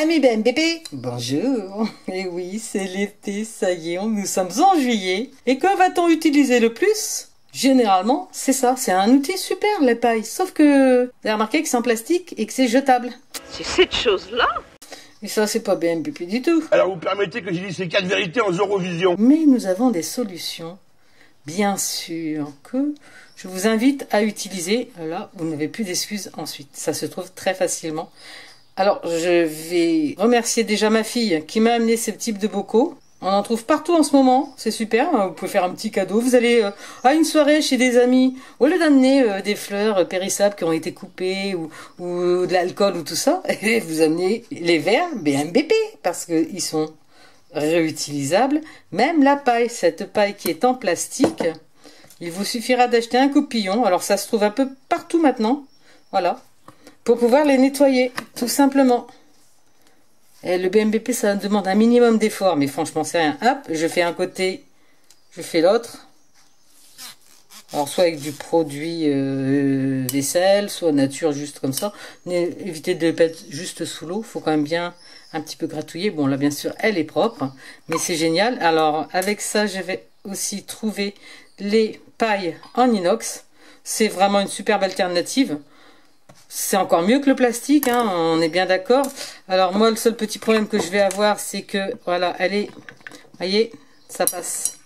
Ami BNBP, bonjour. Et oui, c'est l'été, ça y est, nous sommes en juillet. Et que va-t-on utiliser le plus? Généralement, c'est ça, c'est un outil super, les pailles. Sauf que, vous avez remarqué que c'est en plastique et que c'est jetable. C'est cette chose-là? Et ça, c'est pas BNBP du tout. Alors vous permettez que j'ai dit ces 4 vérités en Eurovision. Mais nous avons des solutions, bien sûr, que je vous invite à utiliser. Là, vous n'avez plus d'excuses ensuite. Ça se trouve très facilement. Alors, je vais remercier déjà ma fille qui m'a amené ce type de bocaux. On en trouve partout en ce moment, c'est super, vous pouvez faire un petit cadeau. Vous allez à une soirée chez des amis, au lieu d'amener des fleurs périssables qui ont été coupées ou de l'alcool ou tout ça, et vous amenez les verres BNBP parce qu'ils sont réutilisables. Même la paille, cette paille qui est en plastique, il vous suffira d'acheter un coupillon. Alors ça se trouve un peu partout maintenant, voilà. Pour pouvoir les nettoyer, tout simplement. Et le BNBP, ça demande un minimum d'effort, mais franchement, c'est rien. Hop, je fais un côté, je fais l'autre. Alors, soit avec du produit vaisselle, soit nature, juste comme ça. Évitez de le mettre juste sous l'eau. Il faut quand même bien un petit peu gratouiller. Bon, là, bien sûr, elle est propre, mais c'est génial. Alors, avec ça, je vais aussi trouver les pailles en inox. C'est vraiment une superbe alternative. C'est encore mieux que le plastique, hein, on est bien d'accord. Alors moi, le seul petit problème que je vais avoir, c'est que, voilà, elle est, voyez, ça passe.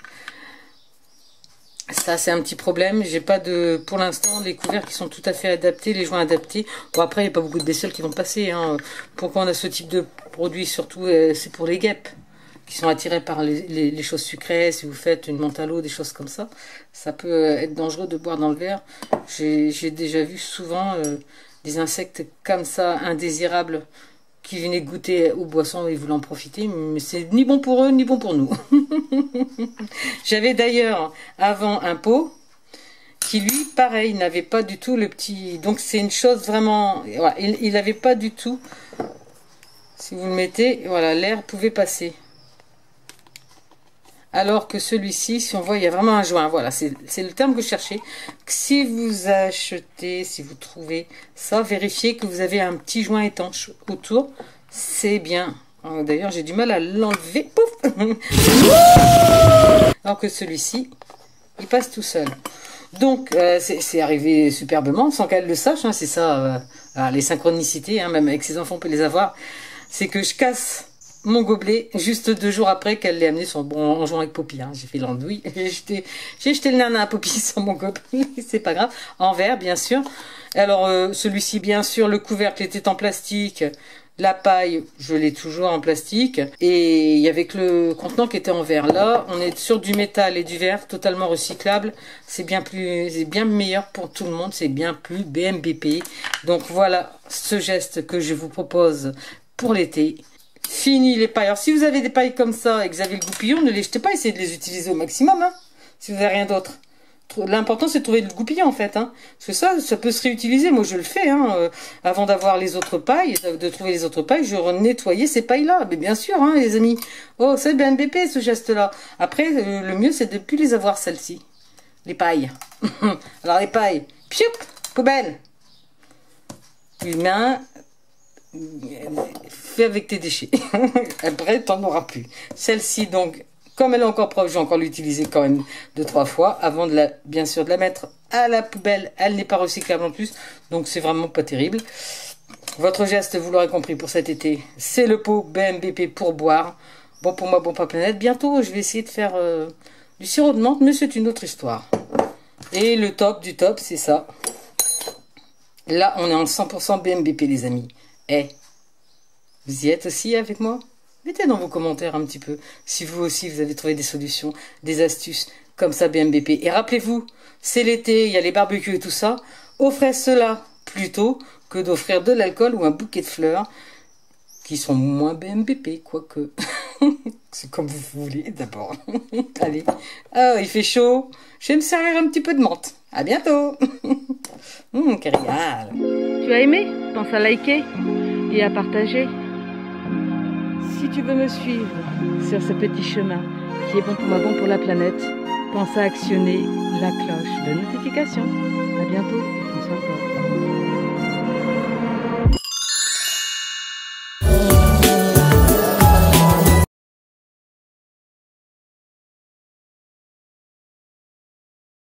Ça, c'est un petit problème. J'ai pas de, pour l'instant, les couverts qui sont tout à fait adaptés, les joints adaptés. Bon, après, il n'y a pas beaucoup de bestioles qui vont passer. Hein. Pourquoi on a ce type de produit? Surtout, c'est pour les guêpes qui sont attirées par les choses sucrées. Si vous faites une menthe à l'eau, des choses comme ça, ça peut être dangereux de boire dans le verre. J'ai déjà vu souvent des insectes comme ça, indésirables, qui venaient goûter aux boissons et voulaient en profiter, mais c'est ni bon pour eux, ni bon pour nous. J'avais d'ailleurs avant un pot qui, lui, pareil, n'avait pas du tout le petit... Donc c'est une chose vraiment... Voilà, il n'avait pas du tout... Si vous le mettez, voilà, l'air pouvait passer. Alors que celui-ci, si on voit, il y a vraiment un joint. Voilà, c'est le terme que je cherchais. Si vous achetez, si vous trouvez ça, vérifiez que vous avez un petit joint étanche autour. C'est bien. D'ailleurs, j'ai du mal à l'enlever. Pouf. Alors que celui-ci, il passe tout seul. Donc, c'est arrivé superbement, sans qu'elle le sache. Hein, c'est ça, les synchronicités, hein, même avec ses enfants, on peut les avoir. C'est que je casse mon gobelet juste 2 jours après qu'elle l'ait amené en jouant avec Poppy. Hein. J'ai fait l'andouille. J'ai jeté le nana à Poppy sur mon gobelet. C'est pas grave. En verre, bien sûr. Alors, celui-ci, bien sûr, le couvercle était en plastique. La paille, je l'ai toujours en plastique. Et il y avait que le contenant qui était en verre. Là, on est sur du métal et du verre totalement recyclable. C'est bien meilleur pour tout le monde. C'est bien plus BNBP. Donc voilà ce geste que je vous propose pour l'été. Fini les pailles. Alors si vous avez des pailles comme ça et que vous avez le goupillon, ne les jetez pas, essayez de les utiliser au maximum, hein, si vous n'avez rien d'autre. L'important c'est de trouver le goupillon en fait, hein, parce que ça peut se réutiliser. Moi je le fais, hein, avant d'avoir les autres pailles, de trouver les autres pailles, je nettoyais ces pailles là, mais bien sûr, hein, les amis. Oh, c'est BNBP ce geste là. Après le mieux c'est de ne plus les avoir, celles-ci, les pailles. Alors les pailles, pioup, poubelle. Humain, fais avec tes déchets. Après, t'en auras plus. Celle-ci, donc, comme elle est encore propre, je vais encore l'utiliser quand même 2-3 fois avant bien sûr, de la mettre à la poubelle. Elle n'est pas recyclable en plus, donc c'est vraiment pas terrible. Votre geste, vous l'aurez compris pour cet été, c'est le pot BNBP pour boire. Bon pour moi, bon pour la planète. Bientôt, je vais essayer de faire du sirop de menthe, mais c'est une autre histoire. Et le top du top, c'est ça. Là, on est en 100% BNBP, les amis. Vous y êtes aussi avec moi? Mettez dans vos commentaires un petit peu si vous aussi vous avez trouvé des solutions, des astuces comme ça BNBP. Et rappelez-vous, c'est l'été, il y a les barbecues et tout ça. Offrez cela plutôt que d'offrir de l'alcool ou un bouquet de fleurs qui sont moins BNBP, quoique. C'est comme vous voulez d'abord. Allez, il fait chaud. Je vais me servir un petit peu de menthe. À bientôt. Quel régal. Tu as aimé? Pense à liker et à partager. Si tu veux me suivre sur ce petit chemin qui est bon pour moi, bon pour la planète, pense à actionner la cloche de notification. À bientôt. Prends soin de toi.